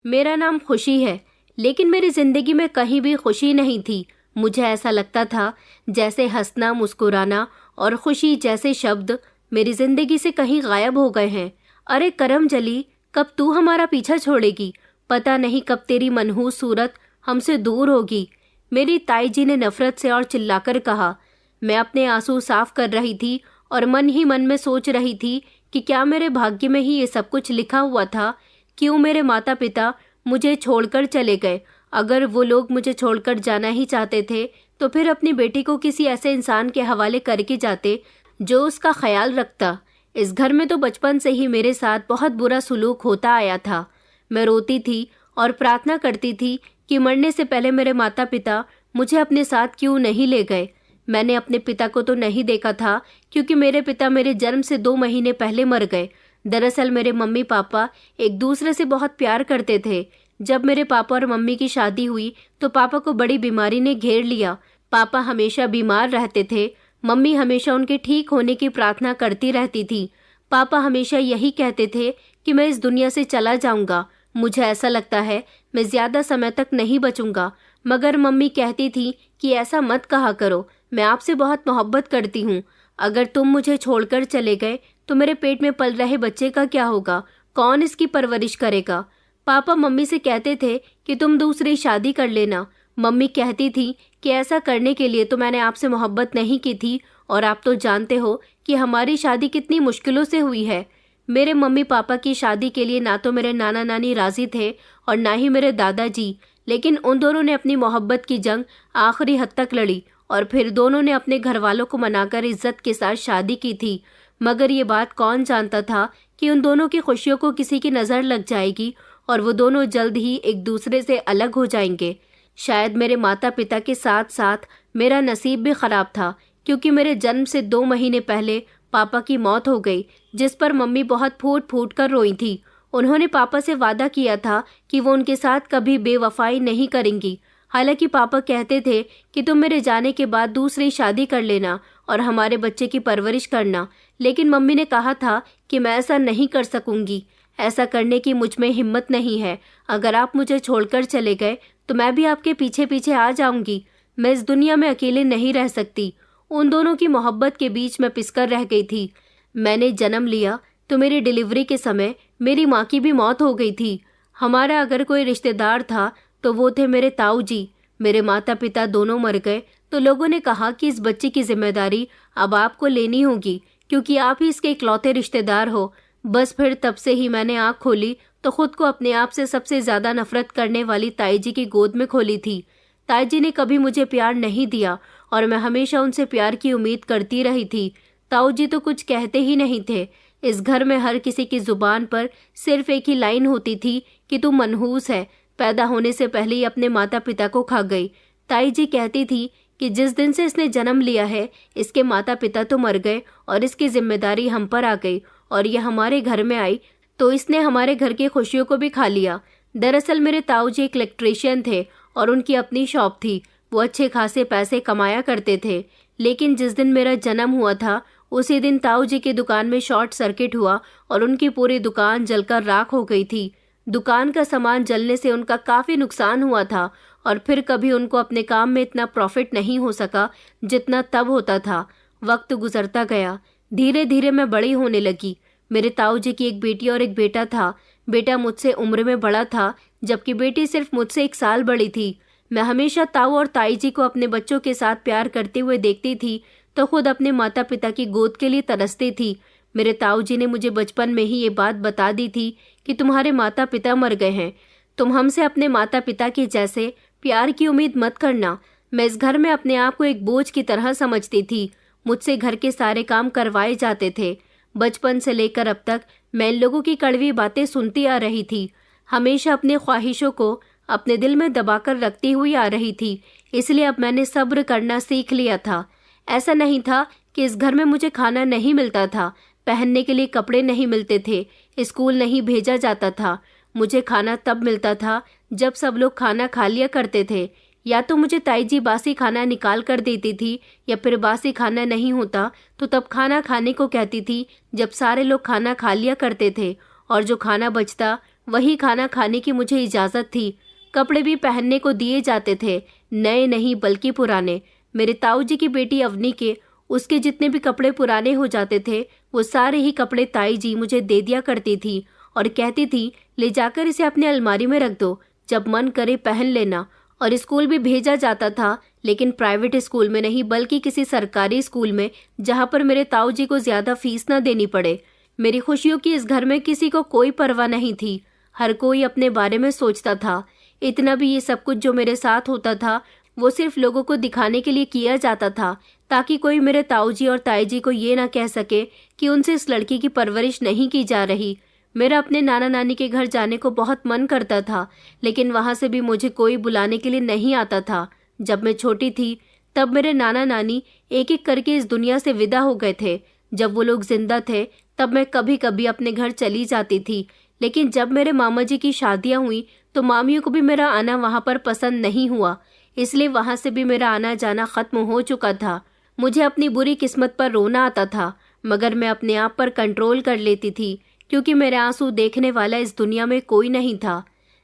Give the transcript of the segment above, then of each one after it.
मेरा नाम खुशी है, लेकिन मेरी जिंदगी में कहीं भी खुशी नहीं थी। मुझे ऐसा लगता था जैसे हंसना, मुस्कुराना और खुशी जैसे शब्द मेरी जिंदगी से कहीं गायब हो गए हैं। अरे करमजली, कब तू हमारा पीछा छोड़ेगी? पता नहीं कब तेरी मनहूस सूरत हमसे दूर होगी। मेरी ताई जी ने नफरत से और चिल्लाकर कहा। मैं अपने आंसू साफ कर रही थी और मन ही मन में सोच रही थी कि क्या मेरे भाग्य में ही ये सब कुछ लिखा हुआ था? क्यों मेरे माता पिता मुझे छोड़कर चले गए? अगर वो लोग मुझे छोड़कर जाना ही चाहते थे तो फिर अपनी बेटी को किसी ऐसे इंसान के हवाले करके जाते जो उसका ख्याल रखता। इस घर में तो बचपन से ही मेरे साथ बहुत बुरा सुलूक होता आया था। मैं रोती थी और प्रार्थना करती थी कि मरने से पहले मेरे माता पिता मुझे अपने साथ क्यों नहीं ले गए। मैंने अपने पिता को तो नहीं देखा था क्योंकि मेरे पिता मेरे जन्म से 2 महीने पहले मर गए। दरअसल मेरे मम्मी पापा एक दूसरे से बहुत प्यार करते थे। जब मेरे पापा और मम्मी की शादी हुई तो पापा को बड़ी बीमारी ने घेर लिया। पापा हमेशा बीमार रहते थे। मम्मी हमेशा उनके ठीक होने की प्रार्थना करती रहती थी। पापा हमेशा यही कहते थे कि मैं इस दुनिया से चला जाऊंगा। मुझे ऐसा लगता है मैं ज्यादा समय तक नहीं बचूंगा, मगर मम्मी कहती थी कि ऐसा मत कहा करो, मैं आपसे बहुत मोहब्बत करती हूँ। अगर तुम मुझे छोड़कर चले गए तो मेरे पेट में पल रहे बच्चे का क्या होगा? कौन इसकी परवरिश करेगा? पापा मम्मी से कहते थे कि तुम दूसरी शादी कर लेना। मम्मी कहती थी कि ऐसा करने के लिए तो मैंने आपसे मोहब्बत नहीं की थी और आप तो जानते हो कि हमारी शादी कितनी मुश्किलों से हुई है। मेरे मम्मी पापा की शादी के लिए ना तो मेरे नाना नानी राजी थे और ना ही मेरे दादाजी, लेकिन उन दोनों ने अपनी मोहब्बत की जंग आखिरी हद तक लड़ी और फिर दोनों ने अपने घर वालों को मनाकर इज्जत के साथ शादी की थी। मगर ये बात कौन जानता था कि उन दोनों की खुशियों को किसी की नज़र लग जाएगी और वो दोनों जल्द ही एक दूसरे से अलग हो जाएंगे। शायद मेरे माता पिता के साथ साथ मेरा नसीब भी खराब था, क्योंकि मेरे जन्म से 2 महीने पहले पापा की मौत हो गई, जिस पर मम्मी बहुत फूट फूट कर रोई थी। उन्होंने पापा से वादा किया था कि वो उनके साथ कभी बेवफाई नहीं करेंगी। हालांकि पापा कहते थे कि तुम मेरे जाने के बाद दूसरी शादी कर लेना और हमारे बच्चे की परवरिश करना, लेकिन मम्मी ने कहा था कि मैं ऐसा नहीं कर सकूंगी। ऐसा करने की मुझ में हिम्मत नहीं है। अगर आप मुझे छोड़कर चले गए तो मैं भी आपके पीछे पीछे आ जाऊंगी। मैं इस दुनिया में अकेले नहीं रह सकती। उन दोनों की मोहब्बत के बीच मैं पिसकर रह गई थी। मैंने जन्म लिया तो मेरी डिलीवरी के समय मेरी माँ की भी मौत हो गई थी। हमारा अगर कोई रिश्तेदार था तो वो थे मेरे ताऊ जी। मेरे माता पिता दोनों मर गए तो लोगों ने कहा कि इस बच्चे की जिम्मेदारी अब आपको लेनी होगी, क्योंकि आप ही इसके इकलौते रिश्तेदार हो। बस फिर तब से ही मैंने आँख खोली तो खुद को अपने आप से सबसे ज्यादा नफरत करने वाली ताई जी की गोद में खोली थी। ताई जी ने कभी मुझे प्यार नहीं दिया और मैं हमेशा उनसे प्यार की उम्मीद करती रही थी। ताऊ जी तो कुछ कहते ही नहीं थे। इस घर में हर किसी की जुबान पर सिर्फ एक ही लाइन होती थी कि तू मनहूस है, पैदा होने से पहले ही अपने माता पिता को खा गई। ताई जी कहती थी कि जिस दिन से इसने जन्म लिया है इसके माता पिता तो मर गए और इसकी जिम्मेदारी हम पर आ गई, और यह हमारे घर में आई तो इसने हमारे घर की खुशियों को भी खा लिया। दरअसल मेरे ताऊ जी एक इलेक्ट्रीशियन थे और उनकी अपनी शॉप थी। वो अच्छे खासे पैसे कमाया करते थे, लेकिन जिस दिन मेरा जन्म हुआ था उसी दिन ताऊ जी की दुकान में शॉर्ट सर्किट हुआ और उनकी पूरी दुकान जलकर राख हो गई थी। दुकान का सामान जलने से उनका काफी नुकसान हुआ था और फिर कभी उनको अपने काम में इतना प्रॉफिट नहीं हो सका जितना तब होता था। वक्त गुजरता गया, धीरे धीरे मैं बड़ी होने लगी। मेरे ताऊ जी की एक बेटी और एक बेटा था। बेटा मुझसे उम्र में बड़ा था जबकि बेटी सिर्फ मुझसे 1 साल बड़ी थी। मैं हमेशा ताऊ और ताई जी को अपने बच्चों के साथ प्यार करते हुए देखती थी तो खुद अपने माता पिता की गोद के लिए तरसती थी। मेरे ताऊ जी ने मुझे बचपन में ही ये बात बता दी थी कि तुम्हारे माता पिता मर गए हैं, तुम हमसे अपने माता पिता के जैसे प्यार की उम्मीद मत करना। मैं इस घर में अपने आप को एक बोझ की तरह समझती थी। मुझसे घर के सारे काम करवाए जाते थे। बचपन से लेकर अब तक मैं इन लोगों की कड़वी बातें सुनती आ रही थी। हमेशा अपने ख्वाहिशों को अपने दिल में दबाकर रखती हुई आ रही थी, इसलिए अब मैंने सब्र करना सीख लिया था। ऐसा नहीं था कि इस घर में मुझे खाना नहीं मिलता था, पहनने के लिए कपड़े नहीं मिलते थे, स्कूल नहीं भेजा जाता था। मुझे खाना तब मिलता था जब सब लोग खाना खा लिया करते थे। या तो मुझे ताई जी बासी खाना निकाल कर देती थी या फिर बासी खाना नहीं होता तो तब खाना खाने को कहती थी जब सारे लोग खाना खा लिया करते थे, और जो खाना बचता वही खाना खाने की मुझे इजाज़त थी। कपड़े भी पहनने को दिए जाते थे, नए नहीं बल्कि पुराने। मेरे ताऊ जी की बेटी अवनी के उसके जितने भी कपड़े पुराने हो जाते थे, वो सारे ही कपड़े ताई जी मुझे दे दिया करती थी और कहती थी, ले जाकर इसे अपने अलमारी में रख दो, जब मन करे पहन लेना। और स्कूल भी भेजा जाता था, लेकिन प्राइवेट स्कूल में नहीं बल्कि किसी सरकारी स्कूल में, जहाँ पर मेरे ताऊ जी को ज़्यादा फीस न देनी पड़े। मेरी खुशियों की इस घर में किसी को कोई परवाह नहीं थी। हर कोई अपने बारे में सोचता था। इतना भी ये सब कुछ जो मेरे साथ होता था वो सिर्फ लोगों को दिखाने के लिए किया जाता था, ताकि कोई मेरे ताऊ जी और ताई जी को ये ना कह सके कि उनसे इस लड़की की परवरिश नहीं की जा रही। मेरा अपने नाना नानी के घर जाने को बहुत मन करता था, लेकिन वहाँ से भी मुझे कोई बुलाने के लिए नहीं आता था। जब मैं छोटी थी तब मेरे नाना नानी एक एक करके इस दुनिया से विदा हो गए थे। जब वो लोग जिंदा थे तब मैं कभी कभी अपने घर चली जाती थी, लेकिन जब मेरे मामा जी की शादियां हुई तो मामियों को भी मेरा आना वहाँ पर पसंद नहीं हुआ, इसलिए वहाँ से भी मेरा आना जाना खत्म हो चुका था। मुझे अपनी बुरी किस्मत पर रोना आता था, मगर मैं अपने आप पर कंट्रोल कर लेती थी, क्योंकि मेरे आंसू देखने वाला इस दुनिया में कोई नहीं था।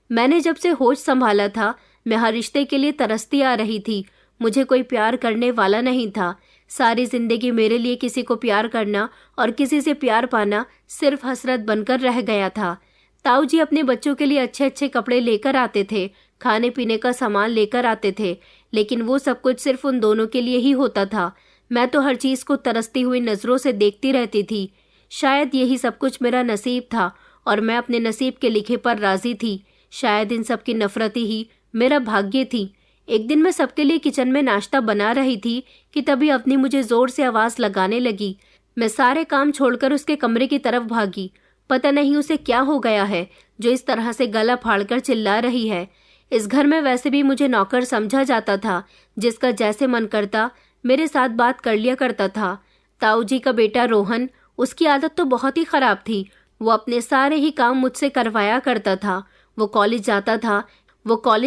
मैंने जब से होश संभाला था, मैं हर रिश्ते के लिए तरसती आ रही थी। मुझे कोई प्यार करने वाला नहीं था। सारी जिंदगी मेरे लिए किसी को प्यार करना और किसी से प्यार पाना सिर्फ हसरत बनकर रह गया था। ताऊ जी अपने बच्चों के लिए अच्छे अच्छे कपड़े लेकर आते थे, खाने पीने का सामान लेकर आते थे, लेकिन वो सब कुछ सिर्फ उन दोनों के लिए ही होता था। मैं तो हर चीज को तरसती हुई नजरों से देखती रहती थी। शायद यही सब कुछ मेरा नसीब था और मैं अपने नसीब के लिखे पर राजी थी। शायद इन सब की नफरत ही मेरा भाग्य थी। एक दिन मैं सबके लिए किचन में नाश्ता बना रही थी कि तभी अवनी मुझे जोर से आवाज लगाने लगी। मैं सारे काम छोड़कर उसके कमरे की तरफ भागी। पता नहीं उसे क्या हो गया है जो इस तरह से गला फाड़कर चिल्ला रही है। इस घर में वैसे भी मुझे नौकर समझा जाता था, जिसका जैसे मन करता मेरे साथ बात कर लिया करता था। ताऊ जी का बेटा रोहन, उसकी आदत तो बहुत ही खराब थी। वो अपने सारे ही काम मुझसे करवाया करता था। वो कॉलेज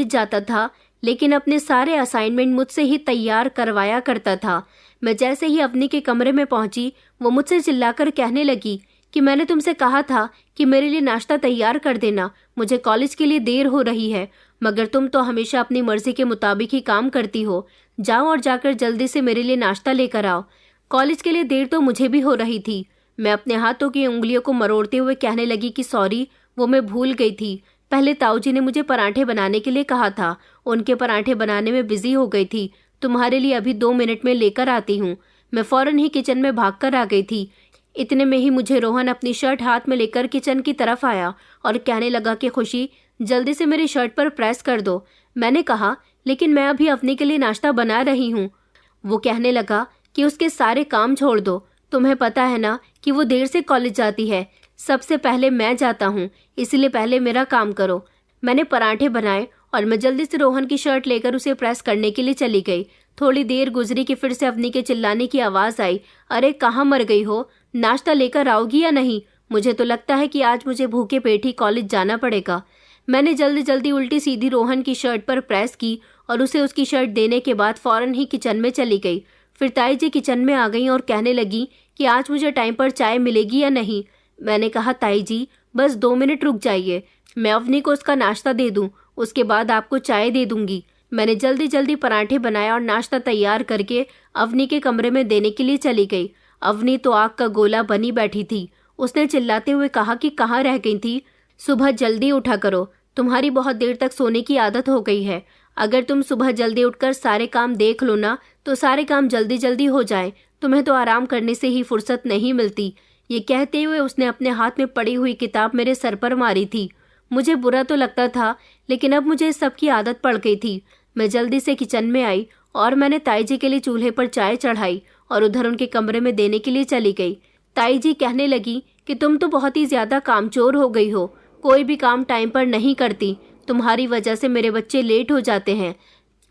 जाता था लेकिन अपने सारे असाइनमेंट मुझसे ही तैयार करवाया करता था। मैं जैसे ही अवनी के कमरे में पहुंची, वो मुझसे चिल्लाकर कहने लगी कि मैंने तुमसे कहा था कि मेरे लिए नाश्ता तैयार कर देना, मुझे कॉलेज के लिए देर हो रही है, मगर तुम तो हमेशा अपनी मर्जी के मुताबिक ही काम करती हो। जाओ और जाकर जल्दी से मेरे लिए नाश्ता लेकर आओ। कॉलेज के लिए देर तो मुझे भी हो रही थी। मैं अपने हाथों की उंगलियों को मरोड़ते हुए कहने लगी कि सॉरी, वो मैं भूल गई थी। पहले ताऊ जी ने मुझे पराठे बनाने के लिए कहा था, उनके पराठे बनाने में बिजी हो गई थी। तुम्हारे लिए अभी 2 मिनट में लेकर आती हूँ। मैं फौरन ही किचन में भागकर आ गई थी। इतने में ही मुझे रोहन अपनी शर्ट हाथ में लेकर किचन की तरफ आया और कहने लगा कि खुशी, जल्दी से मेरी शर्ट पर प्रेस कर दो। मैंने कहा, लेकिन मैं अभी अपने के लिए नाश्ता बना रही हूँ। वो कहने लगा कि उसके सारे काम छोड़ दो, तुम्हें पता है ना कि वो देर से कॉलेज जाती है, सबसे पहले मैं जाता हूँ, इसलिए पहले मेरा काम करो। मैंने पराठे बनाए और मैं जल्दी से रोहन की शर्ट लेकर उसे प्रेस करने के लिए चली गई। थोड़ी देर गुजरी कि फिर से अवनी के चिल्लाने की आवाज आई, अरे कहाँ मर गई हो, नाश्ता लेकर आओगी या नहीं? मुझे तो लगता है कि आज मुझे भूखे पेट ही कॉलेज जाना पड़ेगा। मैंने जल्दी जल्दी उल्टी सीधी रोहन की शर्ट पर प्रेस की और उसे उसकी शर्ट देने के बाद फौरन ही किचन में चली गई। फिर ताई जी किचन में आ गई और कहने लगी कि आज मुझे टाइम पर चाय मिलेगी या नहीं। मैंने कहा, ताई जी बस 2 मिनट रुक जाइए, मैं अवनी को उसका नाश्ता दे दूं, उसके बाद आपको चाय दे दूंगी। मैंने जल्दी जल्दी पराठे बनाया और नाश्ता तैयार करके अवनी के कमरे में देने के लिए चली गई। अवनी तो आग का गोला बनी बैठी थी। उसने चिल्लाते हुए कहा कि कहाँ रह गई थी, सुबह जल्दी उठा करो, तुम्हारी बहुत देर तक सोने की आदत हो गई है। अगर तुम सुबह जल्दी उठकर सारे काम देख लो ना तो सारे काम जल्दी जल्दी हो जाए, तुम्हें तो आराम करने से ही फुर्सत नहीं मिलती। ये कहते हुए उसने अपने हाथ में पड़ी हुई किताब मेरे सर पर मारी थी। मुझे बुरा तो लगता था, लेकिन अब मुझे इस सब की आदत पड़ गई थी। मैं जल्दी से किचन में आई और मैंने ताई जी के लिए चूल्हे पर चाय चढ़ाई और उधर उनके कमरे में देने के लिए चली गई। ताई जी कहने लगी कि तुम तो बहुत ही ज्यादा कामचोर हो गई हो, कोई भी काम टाइम पर नहीं करती, तुम्हारी वजह से मेरे बच्चे लेट हो जाते हैं।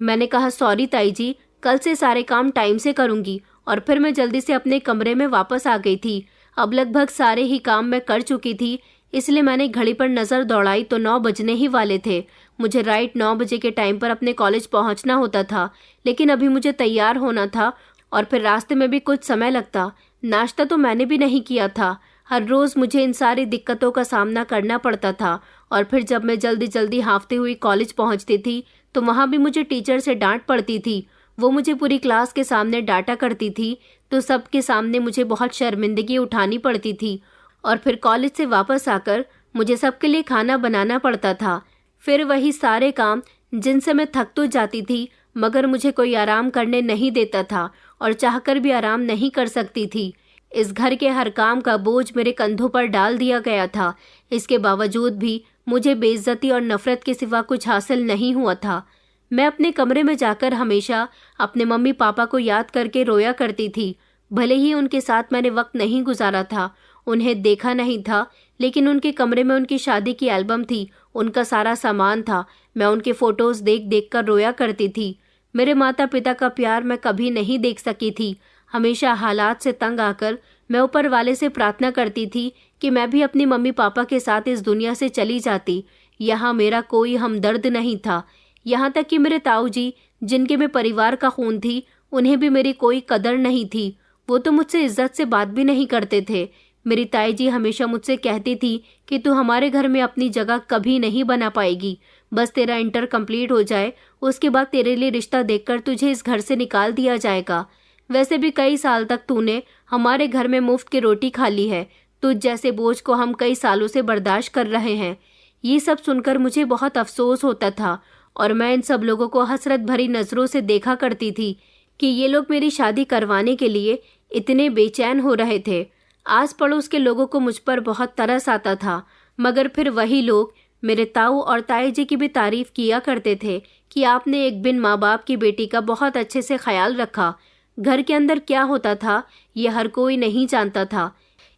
मैंने कहा, सॉरी ताई जी, कल से सारे काम टाइम से करूंगी। और फिर मैं जल्दी से अपने कमरे में वापस आ गई थी। अब लगभग सारे ही काम मैं कर चुकी थी, इसलिए मैंने घड़ी पर नज़र दौड़ाई तो 9 बजने ही वाले थे। मुझे राइट 9 बजे के टाइम पर अपने कॉलेज पहुंचना होता था, लेकिन अभी मुझे तैयार होना था और फिर रास्ते में भी कुछ समय लगता। नाश्ता तो मैंने भी नहीं किया था। हर रोज़ मुझे इन सारी दिक्कतों का सामना करना पड़ता था और फिर जब मैं जल्दी जल्दी हाँफते हुई कॉलेज पहुंचती थी तो वहाँ भी मुझे टीचर से डांट पड़ती थी। वो मुझे पूरी क्लास के सामने डांटा करती थी तो सबके सामने मुझे बहुत शर्मिंदगी उठानी पड़ती थी। और फिर कॉलेज से वापस आकर मुझे सबके लिए खाना बनाना पड़ता था। फिर वही सारे काम जिनसे मैं थक तो जाती थी मगर मुझे कोई आराम करने नहीं देता था और चाहकर भी आराम नहीं कर सकती थी। इस घर के हर काम का बोझ मेरे कंधों पर डाल दिया गया था। इसके बावजूद भी मुझे बेइज्जती और नफरत के सिवा कुछ हासिल नहीं हुआ था। मैं अपने कमरे में जाकर हमेशा अपने मम्मी पापा को याद करके रोया करती थी। भले ही उनके साथ मैंने वक्त नहीं गुजारा था, उन्हें देखा नहीं था, लेकिन उनके कमरे में उनकी शादी की एल्बम थी, उनका सारा सामान था। मैं उनके फोटोज देख देख कर रोया करती थी। मेरे माता पिता का प्यार मैं कभी नहीं देख सकी थी। हमेशा हालात से तंग आकर मैं ऊपर वाले से प्रार्थना करती थी कि मैं भी अपनी मम्मी पापा के साथ इस दुनिया से चली जाती। यहाँ मेरा कोई हमदर्द नहीं था। यहाँ तक कि मेरे ताऊ जी, जिनके मैं परिवार का खून थी, उन्हें भी मेरी कोई कदर नहीं थी। वो तो मुझसे इज्जत से बात भी नहीं करते थे। मेरी ताई जी हमेशा मुझसे कहती थी कि तू हमारे घर में अपनी जगह कभी नहीं बना पाएगी। बस तेरा इंटर कंप्लीट हो जाए, उसके बाद तेरे लिए रिश्ता देखकर तुझे इस घर से निकाल दिया जाएगा। वैसे भी कई साल तक तूने हमारे घर में मुफ्त की रोटी खा ली है। तुझ जैसे बोझ को हम कई सालों से बर्दाश्त कर रहे हैं। ये सब सुनकर मुझे बहुत अफसोस होता था और मैं इन सब लोगों को हसरत भरी नज़रों से देखा करती थी कि ये लोग मेरी शादी करवाने के लिए इतने बेचैन हो रहे थे। आस पड़ोस के लोगों को मुझ पर बहुत तरस आता था, मगर फिर वही लोग मेरे ताऊ और ताई जी की भी तारीफ किया करते थे कि आपने एक बिन माँ बाप की बेटी का बहुत अच्छे से ख्याल रखा। घर के अंदर क्या होता था ये हर कोई नहीं जानता था।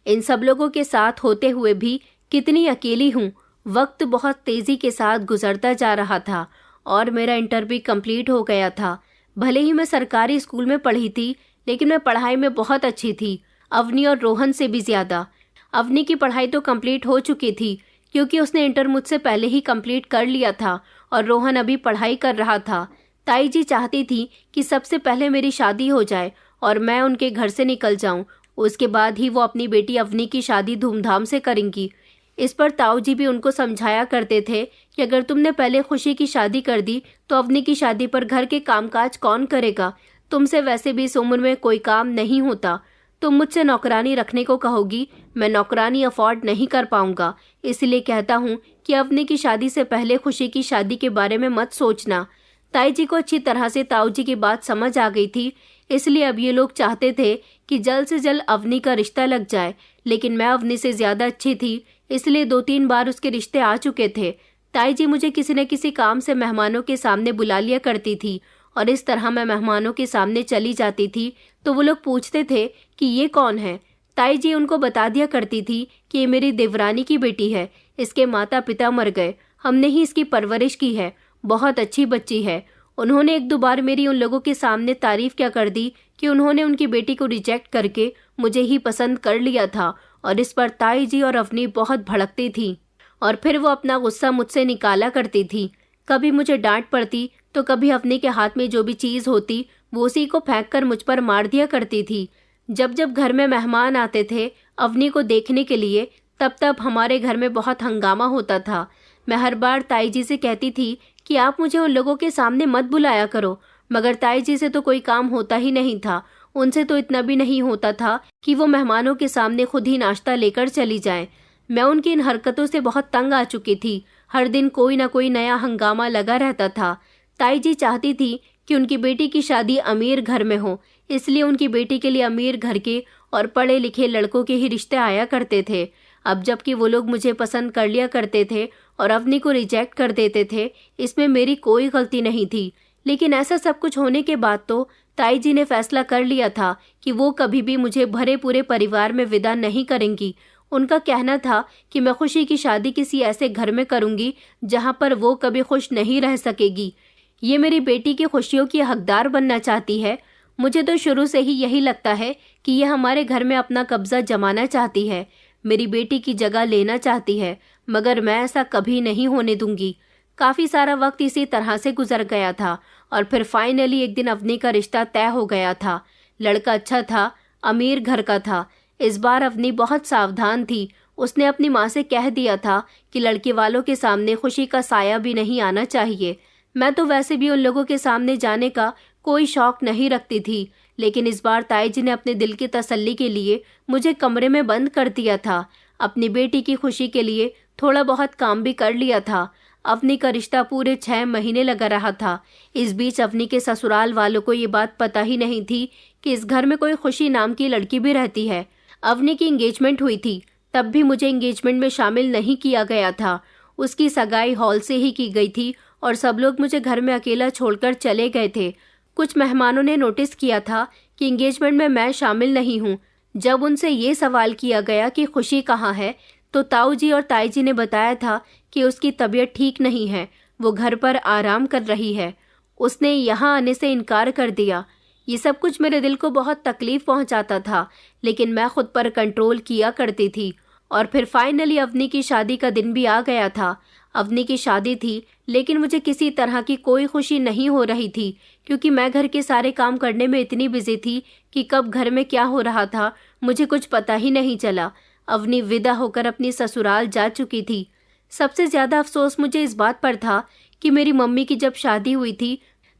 इन सब लोगों के साथ होते हुए भी कितनी अकेली हूँ। वक्त बहुत तेज़ी के साथ गुजरता जा रहा था और मेरा इंटर भी कंप्लीट हो गया था। भले ही मैं सरकारी स्कूल में पढ़ी थी, लेकिन मैं पढ़ाई में बहुत अच्छी थी, अवनी और रोहन से भी ज़्यादा। अवनी की पढ़ाई तो कंप्लीट हो चुकी थी क्योंकि उसने इंटर मुझसे पहले ही कंप्लीट कर लिया था और रोहन अभी पढ़ाई कर रहा था। ताई जी चाहती थी कि सबसे पहले मेरी शादी हो जाए और मैं उनके घर से निकल जाऊं। उसके बाद ही वो अपनी बेटी अवनी की शादी धूमधाम से करेंगी। इस पर ताऊ जी भी उनको समझाया करते थे कि अगर तुमने पहले खुशी की शादी कर दी तो अवनी की शादी पर घर के कामकाज कौन करेगा। तुमसे वैसे भी इस उम्र में कोई काम नहीं होता। तुम मुझसे नौकरानी रखने को कहोगी, मैं नौकरानी अफोर्ड नहीं कर पाऊंगा। इसलिए कहता हूँ कि अवनी की शादी से पहले खुशी की शादी के बारे में मत सोचना। ताई जी को अच्छी तरह से ताऊ जी की बात समझ आ गई थी, इसलिए अब ये लोग चाहते थे कि जल्द से जल्द अवनी का रिश्ता लग जाए। लेकिन मैं अवनी से ज़्यादा अच्छी थी, इसलिए 2-3 बार उसके रिश्ते आ चुके थे। ताई जी मुझे किसी न किसी काम से मेहमानों के सामने बुला लिया करती थी और इस तरह मैं मेहमानों के सामने चली जाती थी तो वो लोग पूछते थे कि ये कौन है। ताई जी उनको बता दिया करती थी कि ये मेरी देवरानी की बेटी है, इसके माता पिता मर गए, हमने ही इसकी परवरिश की है, बहुत अच्छी बच्ची है। उन्होंने 1-2 बार मेरी उन लोगों के सामने तारीफ क्या कर दी कि उन्होंने उनकी बेटी को रिजेक्ट करके मुझे ही पसंद कर लिया था और इस पर ताई जी और अवनी बहुत भड़कती थी और फिर वो अपना गुस्सा मुझसे निकाला करती थी। कभी मुझे डांट पड़ती तो कभी अवनी के हाथ में जो भी चीज़ होती वो उसी को फेंक कर मुझ पर मार दिया करती थी। जब जब घर में मेहमान आते थे अवनी को देखने के लिए, तब तब हमारे घर में बहुत हंगामा होता था। मैं हर बार ताई जी से कहती थी कि आप मुझे उन लोगों के सामने मत बुलाया करो, मगर ताई जी से तो कोई काम होता ही नहीं था। उनसे तो इतना भी नहीं होता था कि वो मेहमानों के सामने खुद ही नाश्ता लेकर चली जाएं। मैं उनकी इन हरकतों से बहुत तंग आ चुकी थी। हर दिन कोई ना कोई नया हंगामा लगा रहता था। ताई जी चाहती थी कि उनकी बेटी की शादी अमीर घर में हो, इसलिए उनकी बेटी के लिए अमीर घर के और पढ़े लिखे लड़कों के ही रिश्ते आया करते थे। अब जबकि वो लोग मुझे पसंद कर लिया करते थे और अवनी को रिजेक्ट कर देते थे, इसमें मेरी कोई गलती नहीं थी। लेकिन ऐसा सब कुछ होने के बाद तो ताई जी ने फैसला कर लिया था कि वो कभी भी मुझे भरे पूरे परिवार में विदा नहीं करेंगी। उनका कहना था कि मैं खुशी की शादी किसी ऐसे घर में करूंगी जहां पर वो कभी खुश नहीं रह सकेगी। ये मेरी बेटी की खुशियों की हकदार बनना चाहती है। मुझे तो शुरू से ही यही लगता है कि यह हमारे घर में अपना कब्जा जमाना चाहती है, मेरी बेटी की जगह लेना चाहती है, मगर मैं ऐसा कभी नहीं होने दूंगी। काफ़ी सारा वक्त इसी तरह से गुजर गया था और फिर फाइनली एक दिन अवनी का रिश्ता तय हो गया था। लड़का अच्छा था, अमीर घर का था। इस बार अवनी बहुत सावधान थी। उसने अपनी माँ से कह दिया था कि लड़के वालों के सामने खुशी का साया भी नहीं आना चाहिए। मैं तो वैसे भी उन लोगों के सामने जाने का कोई शौक नहीं रखती थी, लेकिन इस बार ताई जी ने अपने दिल की तसल्ली के लिए मुझे कमरे में बंद कर दिया था। अपनी बेटी की खुशी के लिए थोड़ा बहुत काम भी कर लिया था। अवनी का रिश्ता पूरे 6 महीने लगा रहा था। इस बीच अवनी के ससुराल वालों को ये बात पता ही नहीं थी कि इस घर में कोई खुशी नाम की लड़की भी रहती है। अवनी की एंगेजमेंट हुई थी, तब भी मुझे एंगेजमेंट में शामिल नहीं किया गया था। उसकी सगाई हॉल से ही की गई थी और सब लोग मुझे घर में अकेला छोड़कर चले गए थे। कुछ मेहमानों ने नोटिस किया था कि एंगेजमेंट में मैं शामिल नहीं हूँ। जब उनसे ये सवाल किया गया कि खुशी कहाँ है, तो ताऊ जी और ताई जी ने बताया था कि उसकी तबीयत ठीक नहीं है, वो घर पर आराम कर रही है। उसने यहाँ आने से इनकार कर दिया। ये सब कुछ मेरे दिल को बहुत तकलीफ पहुंचाता था, लेकिन मैं खुद पर कंट्रोल किया करती थी। और फिर फाइनली अवनी की शादी का दिन भी आ गया था। अवनी की शादी थी, लेकिन मुझे किसी तरह की कोई खुशी नहीं हो रही थी, क्योंकि मैं घर के सारे काम करने में इतनी बिजी थी कि कब घर में क्या हो रहा था मुझे कुछ पता ही नहीं चला। अवनी विदा होकर अपनी ससुराल जा चुकी थी। सबसे ज्यादा अफसोस मुझे इस बात पर था कि मेरी मम्मी की जब शादी हुई थी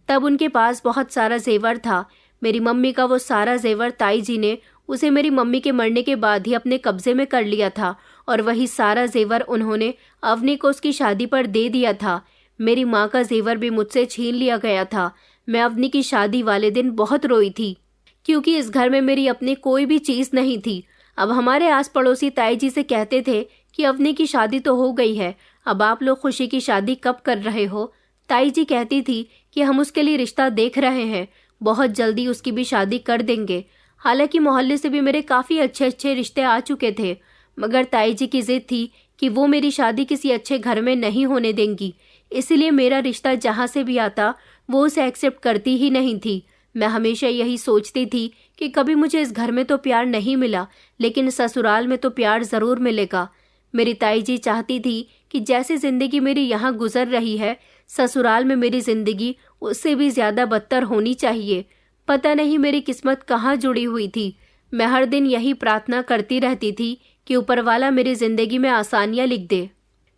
तब उनके पास बहुत सारा जेवर था। मेरी मम्मी का वो सारा जेवर ताई जी ने उसे मेरी मम्मी के मरने के बाद ही अपने कब्जे में कर लिया था, और वही सारा जेवर उन्होंने अवनी को उसकी शादी पर दे दिया था। मेरी माँ का जेवर भी मुझसे छीन लिया गया था। मैं अवनी की शादी वाले दिन बहुत रोई थी, क्योंकि इस घर में मेरी अपनी कोई भी चीज़ नहीं थी। अब हमारे आस पड़ोसी ताई जी से कहते थे कि अवनी की शादी तो हो गई है, अब आप लोग खुशी की शादी कब कर रहे हो। ताई जी कहती थी कि हम उसके लिए रिश्ता देख रहे हैं, बहुत जल्दी उसकी भी शादी कर देंगे। हालांकि मोहल्ले से भी मेरे काफ़ी अच्छे अच्छे रिश्ते आ चुके थे, मगर ताई जी की जिद थी कि वो मेरी शादी किसी अच्छे घर में नहीं होने देंगी, इसलिए मेरा रिश्ता जहाँ से भी आता वो उसे एक्सेप्ट करती ही नहीं थी। मैं हमेशा यही सोचती थी कि कभी मुझे इस घर में तो प्यार नहीं मिला, लेकिन ससुराल में तो प्यार ज़रूर मिलेगा। मेरी ताई जी चाहती थी कि जैसे ज़िंदगी मेरी यहाँ गुजर रही है, ससुराल में मेरी ज़िंदगी उससे भी ज़्यादा बदतर होनी चाहिए। पता नहीं मेरी किस्मत कहाँ जुड़ी हुई थी। मैं हर दिन यही प्रार्थना करती रहती थी कि ऊपर वाला मेरी ज़िंदगी में आसानियाँ लिख दे।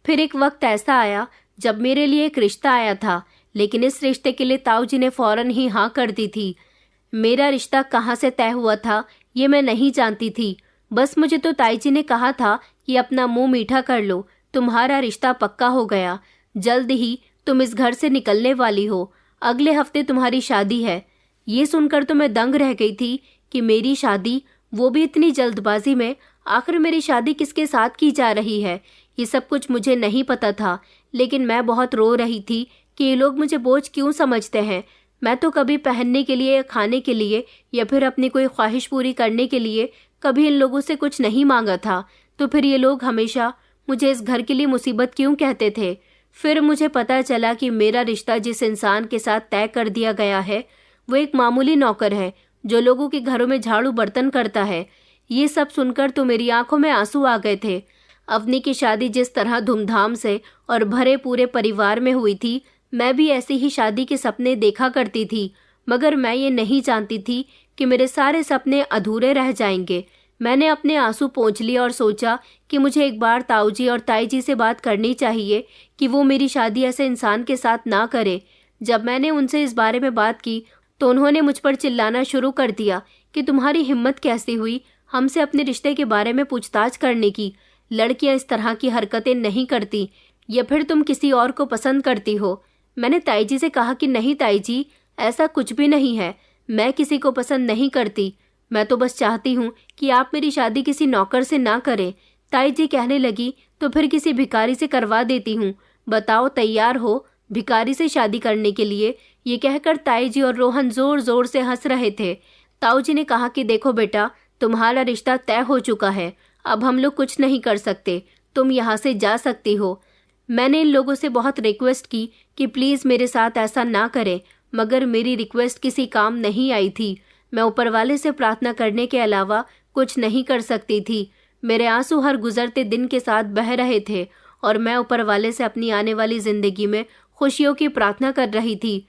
फिर एक वक्त ऐसा आया जब मेरे लिए एक रिश्ता आया था, लेकिन इस रिश्ते के लिए ताऊ जी ने फौरन ही हाँ कर दी थी। मेरा रिश्ता कहाँ से तय हुआ था ये मैं नहीं जानती थी। बस मुझे तो ताई जी ने कहा था कि अपना मुंह मीठा कर लो, तुम्हारा रिश्ता पक्का हो गया, जल्द ही तुम इस घर से निकलने वाली हो, अगले हफ्ते तुम्हारी शादी है। ये सुनकर तो मैं दंग रह गई थी कि मेरी शादी, वो भी इतनी जल्दबाजी में। आखिर मेरी शादी किसके साथ की जा रही है, ये सब कुछ मुझे नहीं पता था, लेकिन मैं बहुत रो रही थी कि ये लोग मुझे बोझ क्यों समझते हैं। मैं तो कभी पहनने के लिए या खाने के लिए या फिर अपनी कोई ख्वाहिश पूरी करने के लिए कभी इन लोगों से कुछ नहीं मांगा था, तो फिर ये लोग हमेशा मुझे इस घर के लिए मुसीबत क्यों कहते थे। फिर मुझे पता चला कि मेरा रिश्ता जिस इंसान के साथ तय कर दिया गया है वो एक मामूली नौकर है जो लोगों के घरों में झाड़ू बर्तन करता है। ये सब सुनकर तो मेरी आंखों में आंसू आ गए थे। अवनी की शादी जिस तरह धूमधाम से और भरे पूरे परिवार में हुई थी, मैं भी ऐसी ही शादी के सपने देखा करती थी, मगर मैं ये नहीं जानती थी कि मेरे सारे सपने अधूरे रह जाएंगे। मैंने अपने आंसू पोंछ लिए और सोचा कि मुझे एक बार ताऊ जी और ताई जी से बात करनी चाहिए कि वो मेरी शादी ऐसे इंसान के साथ ना करे। जब मैंने उनसे इस बारे में बात की तो उन्होंने मुझ पर चिल्लाना शुरू कर दिया कि तुम्हारी हिम्मत कैसी हुई हमसे अपने रिश्ते के बारे में पूछताछ करने की। लड़कियां इस तरह की हरकतें नहीं करती, या फिर तुम किसी और को पसंद करती हो। मैंने ताई जी से कहा कि नहीं ताई जी, ऐसा कुछ भी नहीं है, मैं किसी को पसंद नहीं करती, मैं तो बस चाहती हूँ कि आप मेरी शादी किसी नौकर से ना करें। ताई जी कहने लगी तो फिर किसी भिखारी से करवा देती हूँ, बताओ तैयार हो भिखारी से शादी करने के लिए। ये कहकर ताई जी और रोहन जोर जोर से हंस रहे थे। ताऊ जी ने कहा कि देखो बेटा, तुम्हारा रिश्ता तय हो चुका है, अब हम लोग कुछ नहीं कर सकते, तुम यहाँ से जा सकती हो। मैंने इन लोगों से बहुत रिक्वेस्ट की कि प्लीज़ मेरे साथ ऐसा ना करें, मगर मेरी रिक्वेस्ट किसी काम नहीं आई थी। मैं ऊपर वाले से प्रार्थना करने के अलावा कुछ नहीं कर सकती थी। मेरे आंसू हर गुजरते दिन के साथ बह रहे थे और मैं ऊपर वाले से अपनी आने वाली ज़िंदगी में खुशियों की प्रार्थना कर रही थी।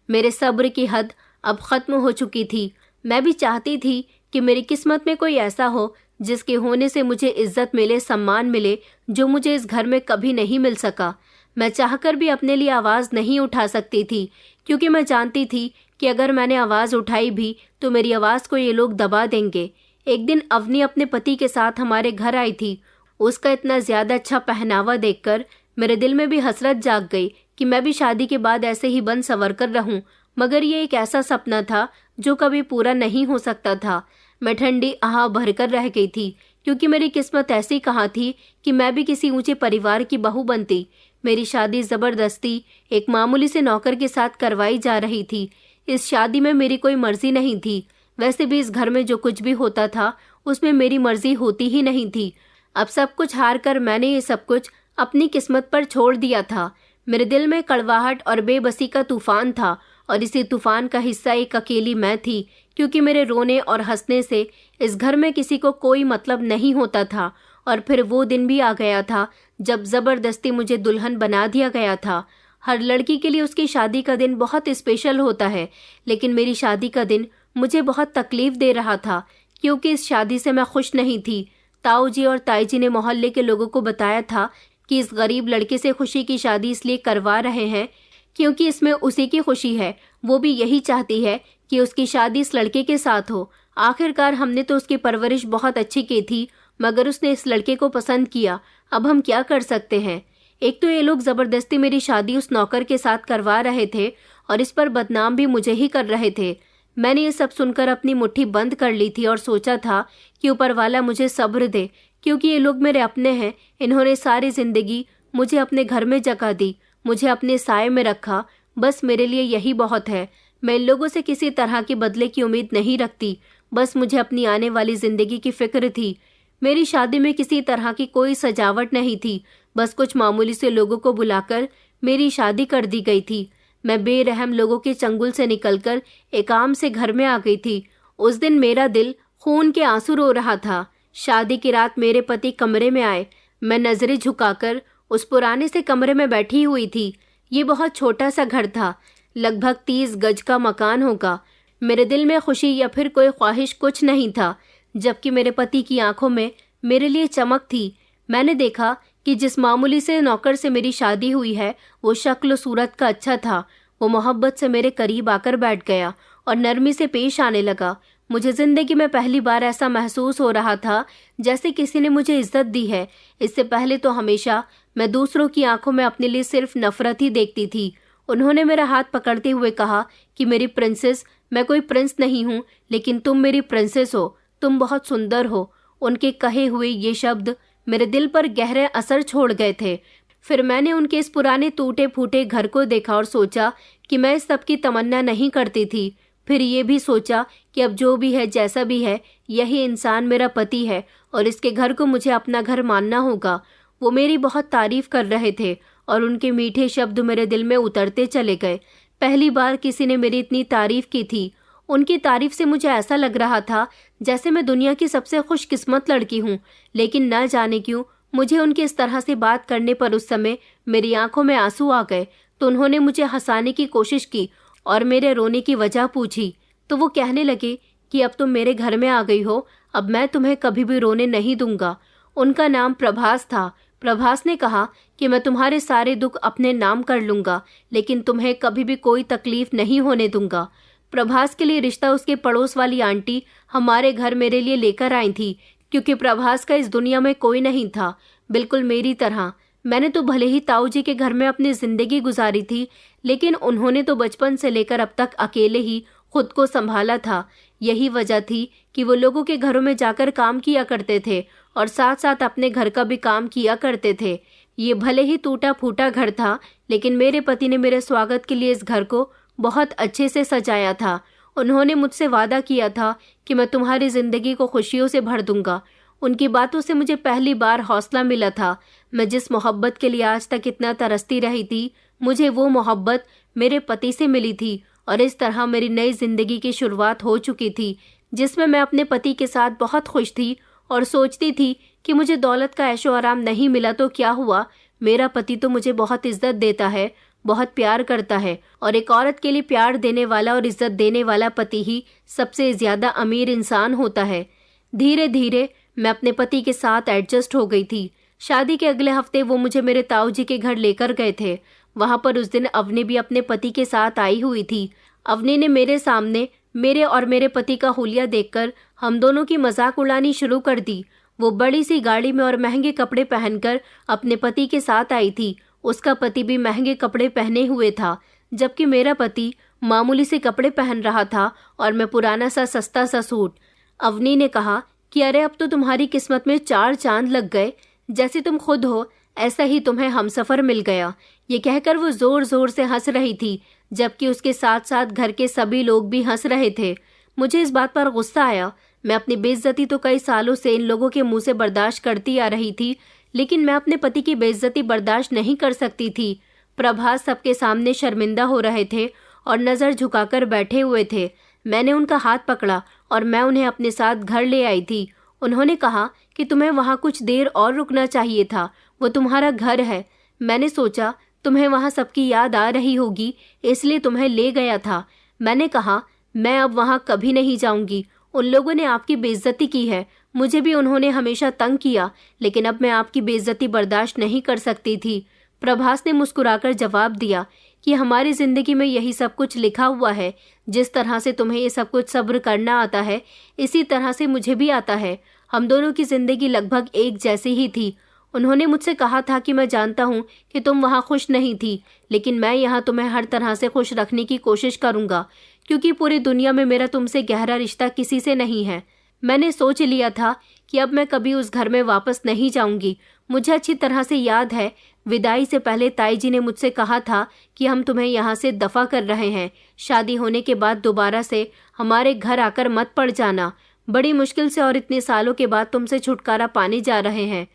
मेरे सब्र की हद अब ख़त्म हो चुकी थी। मैं भी चाहती थी कि मेरी किस्मत में कोई ऐसा हो जिसके होने से मुझे इज्जत मिले, सम्मान मिले, जो मुझे इस घर में कभी नहीं मिल सका। मैं चाहकर भी अपने लिए आवाज़ नहीं उठा सकती थी, क्योंकि मैं जानती थी कि अगर मैंने आवाज़ उठाई भी तो मेरी आवाज़ को ये लोग दबा देंगे। एक दिन अवनी अपने पति के साथ हमारे घर आई थी। उसका इतना ज़्यादा अच्छा पहनावा देखकर मेरे दिल में भी हसरत जाग गई कि मैं भी शादी के बाद ऐसे ही बन संवर कर रहूं। मगर ये एक ऐसा सपना था जो कभी पूरा नहीं हो सकता था। मैं ठंडी आह भरकर रह गई थी, क्योंकि मेरी किस्मत ऐसी कहाँ थी कि मैं भी किसी ऊंचे परिवार की बहू बनती। मेरी शादी ज़बरदस्ती एक मामूली से नौकर के साथ करवाई जा रही थी। इस शादी में मेरी कोई मर्जी नहीं थी। वैसे भी इस घर में जो कुछ भी होता था उसमें मेरी मर्जी होती ही नहीं थी। अब सब कुछ हार कर मैंने ये सब कुछ अपनी किस्मत पर छोड़ दिया था। मेरे दिल में कड़वाहट और बेबसी का तूफान था, और इसी तूफान का हिस्सा एक अकेली मैं थी, क्योंकि मेरे रोने और हंसने से इस घर में किसी को कोई मतलब नहीं होता था। और फिर वो दिन भी आ गया था जब ज़बरदस्ती मुझे दुल्हन बना दिया गया था। हर लड़की के लिए उसकी शादी का दिन बहुत स्पेशल होता है, लेकिन मेरी शादी का दिन मुझे बहुत तकलीफ दे रहा था, क्योंकि इस शादी से मैं खुश नहीं थी। ताऊ जी और ताई जी ने मोहल्ले के लोगों को बताया था कि इस गरीब लड़के से खुशी की शादी इसलिए करवा रहे हैं क्योंकि इसमें उसी की खुशी है। वो भी यही चाहती है कि उसकी शादी इस लड़के के साथ हो। आखिरकार हमने तो उसकी परवरिश बहुत अच्छी की थी, मगर उसने इस लड़के को पसंद किया। अब हम क्या कर सकते हैं। एक तो ये लोग ज़बरदस्ती मेरी शादी उस नौकर के साथ करवा रहे थे, और इस पर बदनाम भी मुझे ही कर रहे थे। मैंने ये सब सुनकर अपनी मुट्ठी बंद कर ली थी और सोचा था कि ऊपर वाला मुझे सब्र दे, क्योंकि ये लोग मेरे अपने हैं। इन्होंने सारी जिंदगी मुझे अपने घर में जगह दी, मुझे अपने साए में रखा। बस मेरे लिए यही बहुत है। मैं इन लोगों से किसी तरह के बदले की उम्मीद नहीं रखती। बस मुझे अपनी आने वाली जिंदगी की फिक्र थी। मेरी शादी में किसी तरह की कोई सजावट नहीं थी, बस कुछ मामूली से लोगों को बुलाकर मेरी शादी कर दी गई थी। मैं बेरहम लोगों के चंगुल से निकलकर एकाम से घर में आ गई थी। उस दिन मेरा दिल खून के आंसू रो रहा था। शादी की रात मेरे पति कमरे में आए। मैं नजरें झुकाकर उस पुराने से कमरे में बैठी हुई थी। ये बहुत छोटा सा घर था, लगभग 30 गज का मकान होगा। मेरे दिल में खुशी या फिर कोई ख्वाहिश कुछ नहीं था, जबकि मेरे पति की आंखों में मेरे लिए चमक थी। मैंने देखा कि जिस मामूली से नौकर से मेरी शादी हुई है वो शक्ल सूरत का अच्छा था। वो मोहब्बत से मेरे करीब आकर बैठ गया और नरमी से पेश आने लगा। मुझे जिंदगी में पहली बार ऐसा महसूस हो रहा था जैसे किसी ने मुझे इज्जत दी है। इससे पहले तो हमेशा मैं दूसरों की आंखों में अपने लिए सिर्फ नफरत ही देखती थी। उन्होंने मेरा हाथ पकड़ते हुए कहा कि मेरी प्रिंसेस, मैं कोई प्रिंस नहीं हूँ, लेकिन तुम मेरी प्रिंसेस हो। तुम बहुत सुंदर हो। उनके कहे हुए ये शब्द मेरे दिल पर गहरे असर छोड़ गए थे। फिर मैंने उनके इस पुराने टूटे फूटे घर को देखा और सोचा कि मैं इस सब की तमन्ना नहीं करती थी। फिर ये भी सोचा कि अब जो भी है, जैसा भी है, यही इंसान मेरा पति है और इसके घर को मुझे अपना घर मानना होगा। वो मेरी बहुत तारीफ कर रहे थे और उनके मीठे शब्द मेरे दिल में उतरते चले गए। पहली बार किसी ने मेरी इतनी तारीफ की थी। उनकी तारीफ से मुझे ऐसा लग रहा था जैसे मैं दुनिया की सबसे खुशकिस्मत लड़की हूँ। लेकिन न जाने क्यों मुझे उनके इस तरह से बात करने पर उस समय मेरी आंखों में आंसू आ गए। तो उन्होंने मुझे हंसाने की कोशिश की और मेरे रोने की वजह पूछी। तो वो कहने लगे कि अब तुम मेरे घर में आ गई हो, अब मैं तुम्हें कभी भी रोने नहीं दूंगा। उनका नाम प्रभास था। प्रभास ने कहा कि मैं तुम्हारे सारे दुख अपने नाम कर लूंगा, लेकिन तुम्हें कभी भी कोई तकलीफ नहीं होने दूंगा। प्रभास के लिए रिश्ता उसके पड़ोस वाली आंटी हमारे घर मेरे लिए लेकर आई थी, क्योंकि प्रभास का इस दुनिया में कोई नहीं था, बिल्कुल मेरी तरह। मैंने तो भले ही ताऊ जी के घर में अपनी जिंदगी गुजारी थी, लेकिन उन्होंने तो बचपन से लेकर अब तक अकेले ही खुद को संभाला था। यही वजह थी कि वो लोगों के घरों में जाकर काम किया करते थे और साथ साथ अपने घर का भी काम किया करते थे। ये भले ही टूटा फूटा घर था, लेकिन मेरे पति ने मेरे स्वागत के लिए इस घर को बहुत अच्छे से सजाया था। उन्होंने मुझसे वादा किया था कि मैं तुम्हारी जिंदगी को खुशियों से भर दूंगा। उनकी बातों से मुझे पहली बार हौसला मिला था। मैं जिस मोहब्बत के लिए आज तक इतना तरसती रही थी, मुझे वो मोहब्बत मेरे पति से मिली थी और इस तरह मेरी नई जिंदगी की शुरुआत हो चुकी थी, जिसमें मैं अपने पति के साथ बहुत खुश थी और सोचती थी कि मुझे दौलत का ऐशो आराम नहीं मिला तो क्या हुआ, मेरा पति तो मुझे बहुत इज्जत देता है, बहुत प्यार करता है, और एक औरत के लिए प्यार देने वाला और इज्जत देने वाला पति ही सबसे ज्यादा अमीर इंसान होता है। धीरे धीरे मैं अपने पति के साथ एडजस्ट हो गई थी। शादी के अगले हफ्ते वो मुझे मेरे ताऊ जी के घर लेकर गए थे। वहां पर उस दिन अवनी भी अपने पति के साथ आई हुई थी। अवनी ने मेरे सामने मेरे और मेरे पति का हुलिया देखकर हम दोनों की मजाक उड़ानी शुरू कर दी। वो बड़ी सी गाड़ी में और महंगे कपड़े पहनकर अपने पति के साथ आई थी। उसका पति भी महंगे कपड़े पहने हुए था, जबकि मेरा पति मामूली से कपड़े पहन रहा था और मैं पुराना सा सस्ता सा सूट। अवनी ने कहा कि अरे अब तो तुम्हारी किस्मत में 4 चांद लग गए, जैसे तुम खुद हो ऐसा ही तुम्हें हमसफर मिल गया। ये कहकर वो जोर जोर से हंस रही थी, जबकि उसके साथ साथ घर के सभी लोग भी हंस रहे थे। मुझे इस बात पर गुस्सा आया। मैं अपनी बेइज्जती तो कई सालों से इन लोगों के मुंह से बर्दाश्त करती आ रही थी, लेकिन मैं अपने पति की बेइज्जती बर्दाश्त नहीं कर सकती थी। प्रभास सबके सामने शर्मिंदा हो रहे थे और नजर झुकाकर बैठे हुए थे। मैंने उनका हाथ पकड़ा और मैं उन्हें अपने साथ घर ले आई थी। उन्होंने कहा कि तुम्हें वहां कुछ देर और रुकना चाहिए था, वो तुम्हारा घर है। मैंने सोचा तुम्हें वहां सबकी याद आ रही होगी, इसलिए तुम्हें ले गया था। मैंने कहा मैं अब वहां कभी नहीं जाऊंगी। उन लोगों ने आपकी बेइज्जती की है, मुझे भी उन्होंने हमेशा तंग किया, लेकिन अब मैं आपकी बेइज्जती बर्दाश्त नहीं कर सकती थी। प्रभास ने मुस्कुराकर जवाब दिया कि हमारी जिंदगी में यही सब कुछ लिखा हुआ है। जिस तरह से तुम्हें ये सब कुछ सब्र करना आता है, इसी तरह से मुझे भी आता है। हम दोनों की जिंदगी लगभग एक जैसी ही थी। उन्होंने मुझसे कहा था कि मैं जानता हूँ कि तुम वहाँ खुश नहीं थी, लेकिन मैं यहाँ तुम्हें हर तरह से खुश रखने की कोशिश करूँगा, क्योंकि पूरी दुनिया में मेरा तुमसे गहरा रिश्ता किसी से नहीं है। मैंने सोच लिया था कि अब मैं कभी उस घर में वापस नहीं जाऊंगी। मुझे अच्छी तरह से याद है, विदाई से पहले ताई जी ने मुझसे कहा था कि हम तुम्हें यहाँ से दफा कर रहे हैं। शादी होने के बाद दोबारा से हमारे घर आकर मत पड़ जाना। बड़ी मुश्किल से और इतने सालों के बाद तुमसे छुटकारा पाने जा रहे हैं।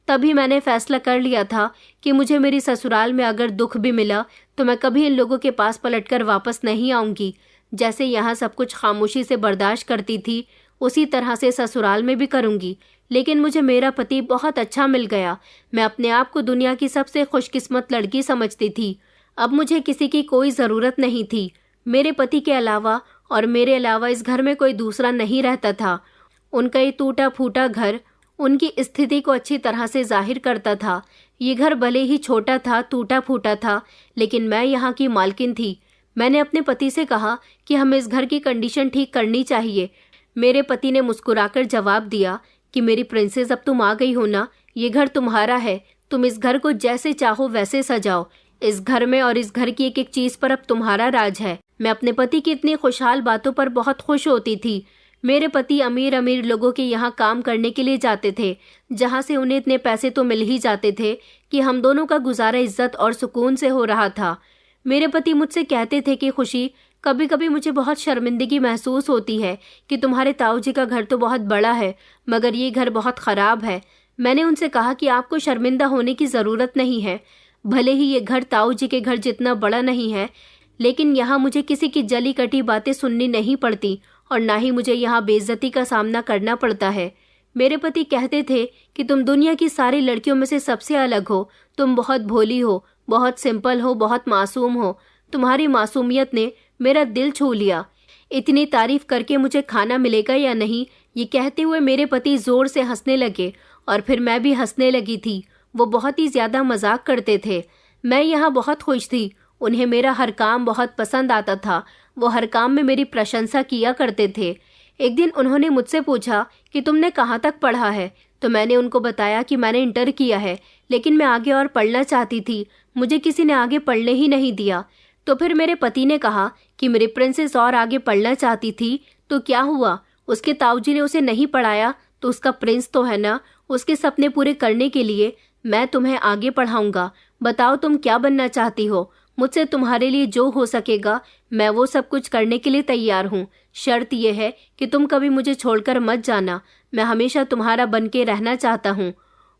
तभी मैंने फैसला कर लिया था कि मुझे मेरी ससुराल में अगर दुख भी मिला तो मैं कभी इन लोगों के पास पलटकर वापस नहीं आऊंगी। जैसे यहाँ सब कुछ खामोशी से बर्दाश्त करती थी, उसी तरह से ससुराल में भी करूंगी। लेकिन मुझे मेरा पति बहुत अच्छा मिल गया। मैं अपने आप को दुनिया की सबसे खुशकिस्मत लड़की समझती थी। अब मुझे किसी की कोई ज़रूरत नहीं थी। मेरे पति के अलावा और मेरे अलावा इस घर में कोई दूसरा नहीं रहता था। उनका ये टूटा फूटा घर उनकी स्थिति को अच्छी तरह से जाहिर करता था। ये घर भले ही छोटा था, टूटा फूटा था, लेकिन मैं यहाँ की मालकिन थी। मैंने अपने पति से कहा कि हमें इस घर की कंडीशन ठीक करनी चाहिए। मेरे पति ने मुस्कुराकर जवाब दिया कि मेरी प्रिंसेस, अब तुम आ गई हो ना, ये घर तुम्हारा है। तुम इस घर को जैसे चाहो वैसे सजाओ। इस घर में और इस घर की एक एक चीज पर अब तुम्हारा राज है। मैं अपने पति की इतनी खुशहाल बातों पर बहुत खुश होती थी। मेरे पति अमीर अमीर लोगों के यहाँ काम करने के लिए जाते थे, जहाँ से उन्हें इतने पैसे तो मिल ही जाते थे कि हम दोनों का गुजारा इज्जत और सुकून से हो रहा था। मेरे पति मुझसे कहते थे कि खुशी, कभी कभी मुझे बहुत शर्मिंदगी महसूस होती है कि तुम्हारे ताऊ जी का घर तो बहुत बड़ा है, मगर ये घर बहुत ख़राब है। मैंने उनसे कहा कि आपको शर्मिंदा होने की ज़रूरत नहीं है। भले ही ये घर ताऊ जी के घर जितना बड़ा नहीं है, लेकिन यहाँ मुझे किसी की जली कटी बातें सुननी नहीं पड़ती और ना ही मुझे यहाँ बेइज्जती का सामना करना पड़ता है। मेरे पति कहते थे कि तुम दुनिया की सारी लड़कियों में से सबसे अलग हो। तुम बहुत भोली हो, बहुत सिंपल हो, बहुत मासूम हो। तुम्हारी मासूमियत ने मेरा दिल छू लिया। इतनी तारीफ करके मुझे खाना मिलेगा या नहीं, ये कहते हुए मेरे पति जोर से हंसने लगे और फिर मैं भी हंसने लगी थी। वो बहुत ही ज़्यादा मजाक करते थे। मैं यहाँ बहुत खुश थी। उन्हें मेरा हर काम बहुत पसंद आता था। वो हर काम में मेरी प्रशंसा किया करते थे। एक दिन उन्होंने मुझसे पूछा कि तुमने कहाँ तक पढ़ा है, तो मैंने उनको बताया कि मैंने इंटर किया है, लेकिन मैं आगे और पढ़ना चाहती थी। मुझे किसी ने आगे पढ़ने ही नहीं दिया। तो फिर मेरे पति ने कहा कि मेरी प्रिंसेस और आगे पढ़ना चाहती थी तो क्या हुआ, उसके ताऊजी ने उसे नहीं पढ़ाया तो उसका प्रिंस तो है ना। उसके सपने पूरे करने के लिए मैं तुम्हें आगे पढ़ाऊंगा। बताओ तुम क्या बनना चाहती हो। मुझसे तुम्हारे लिए जो हो सकेगा मैं वो सब कुछ करने के लिए तैयार हूँ। शर्त यह है कि तुम कभी मुझे छोड़कर मत जाना। मैं हमेशा तुम्हारा बन के रहना चाहता हूँ।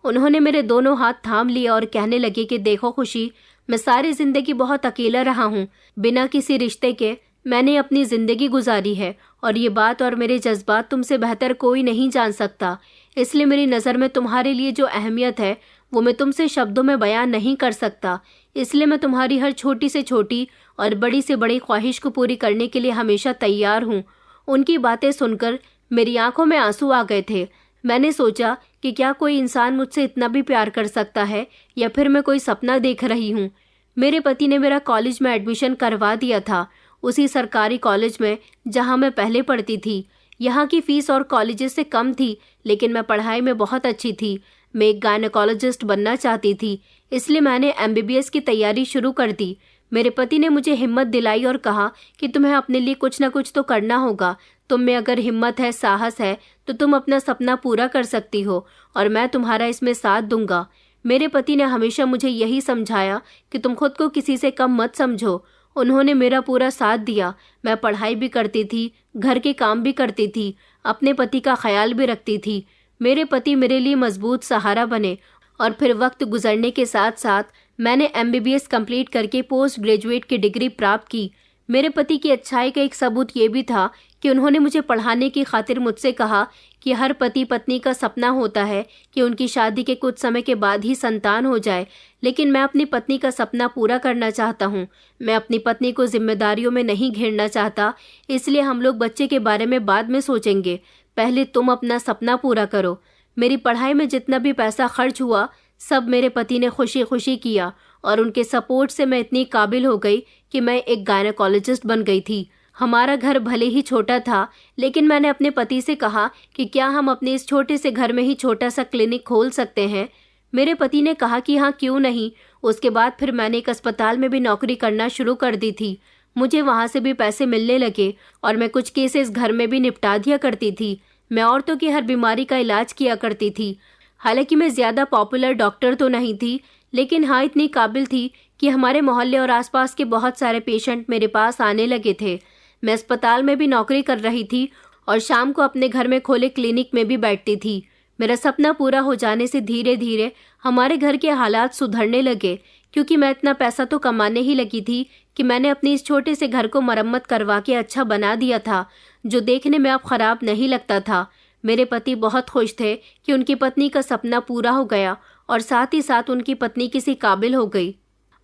उन्होंने मेरे दोनों हाथ थाम लिए और कहने लगे कि देखो खुशी, मैं सारी जिंदगी बहुत अकेला रहा हूँ। बिना किसी रिश्ते के मैंने अपनी जिंदगी गुजारी है और ये बात और मेरे जज्बात तुमसे बेहतर कोई नहीं जान सकता। इसलिए मेरी नज़र में तुम्हारे लिए जो अहमियत है वो मैं तुमसे शब्दों में बयान नहीं कर सकता। इसलिए मैं तुम्हारी हर छोटी से छोटी और बड़ी से बड़ी ख्वाहिश को पूरी करने के लिए हमेशा तैयार हूँ। उनकी बातें सुनकर मेरी आंखों में आंसू आ गए थे। मैंने सोचा कि क्या कोई इंसान मुझसे इतना भी प्यार कर सकता है या फिर मैं कोई सपना देख रही हूँ। मेरे पति ने मेरा कॉलेज में एडमिशन करवा दिया था, उसी सरकारी कॉलेज में जहाँ मैं पहले पढ़ती थी। यहाँ की फीस और कॉलेजेस से कम थी, लेकिन मैं पढ़ाई में बहुत अच्छी थी। मैं एक गायनेकोलॉजिस्ट बनना चाहती थी, इसलिए मैंने MBBS की तैयारी शुरू कर दी। मेरे पति ने मुझे हिम्मत दिलाई और कहा कि तुम्हें अपने लिए कुछ न कुछ तो करना होगा। तुम में अगर हिम्मत है, साहस है, तो तुम अपना सपना पूरा कर सकती हो और मैं तुम्हारा इसमें साथ दूंगा। मेरे पति ने हमेशा मुझे यही समझाया कि तुम खुद को किसी से कम मत समझो। उन्होंने मेरा पूरा साथ दिया। मैं पढ़ाई भी करती थी, घर के काम भी करती थी, अपने पति का ख्याल भी रखती थी। मेरे पति मेरे लिए मजबूत सहारा बने और फिर वक्त गुजरने के साथ साथ मैंने MBBS कंप्लीट करके पोस्ट ग्रेजुएट की डिग्री प्राप्त की। मेरे पति की अच्छाई का एक सबूत ये भी था कि उन्होंने मुझे पढ़ाने की खातिर मुझसे कहा कि हर पति पत्नी का सपना होता है कि उनकी शादी के कुछ समय के बाद ही संतान हो जाए, लेकिन मैं अपनी पत्नी का सपना पूरा करना चाहता हूँ। मैं अपनी पत्नी को जिम्मेदारियों में नहीं घेरना चाहता, इसलिए हम लोग बच्चे के बारे में बाद में सोचेंगे, पहले तुम अपना सपना पूरा करो। मेरी पढ़ाई में जितना भी पैसा खर्च हुआ सब मेरे पति ने खुशी खुशी किया और उनके सपोर्ट से मैं इतनी काबिल हो गई कि मैं एक गायनेकोलॉजिस्ट बन गई थी। हमारा घर भले ही छोटा था, लेकिन मैंने अपने पति से कहा कि क्या हम अपने इस छोटे से घर में ही छोटा सा क्लिनिक खोल सकते हैं। मेरे पति ने कहा कि हाँ, क्यों नहीं। उसके बाद फिर मैंने एक अस्पताल में भी नौकरी करना शुरू कर दी थी। मुझे वहाँ से भी पैसे मिलने लगे और मैं कुछ केसेस घर में भी निपटा दिया करती थी। मैं औरतों की हर बीमारी का इलाज किया करती थी। हालांकि मैं ज़्यादा पॉपुलर डॉक्टर तो नहीं थी, लेकिन हाँ इतनी काबिल थी कि हमारे मोहल्ले और आसपास के बहुत सारे पेशेंट मेरे पास आने लगे थे। मैं अस्पताल में भी नौकरी कर रही थी और शाम को अपने घर में खोले क्लिनिक में भी बैठती थी। मेरा सपना पूरा हो जाने से धीरे धीरे हमारे घर के हालात सुधरने लगे, क्योंकि मैं इतना पैसा तो कमाने ही लगी थी कि मैंने अपने इस छोटे से घर को मरम्मत करवा के अच्छा बना दिया था, जो देखने में अब खराब नहीं लगता था। मेरे पति बहुत खुश थे कि उनकी पत्नी का सपना पूरा हो गया और साथ ही साथ उनकी पत्नी किसी काबिल हो गई।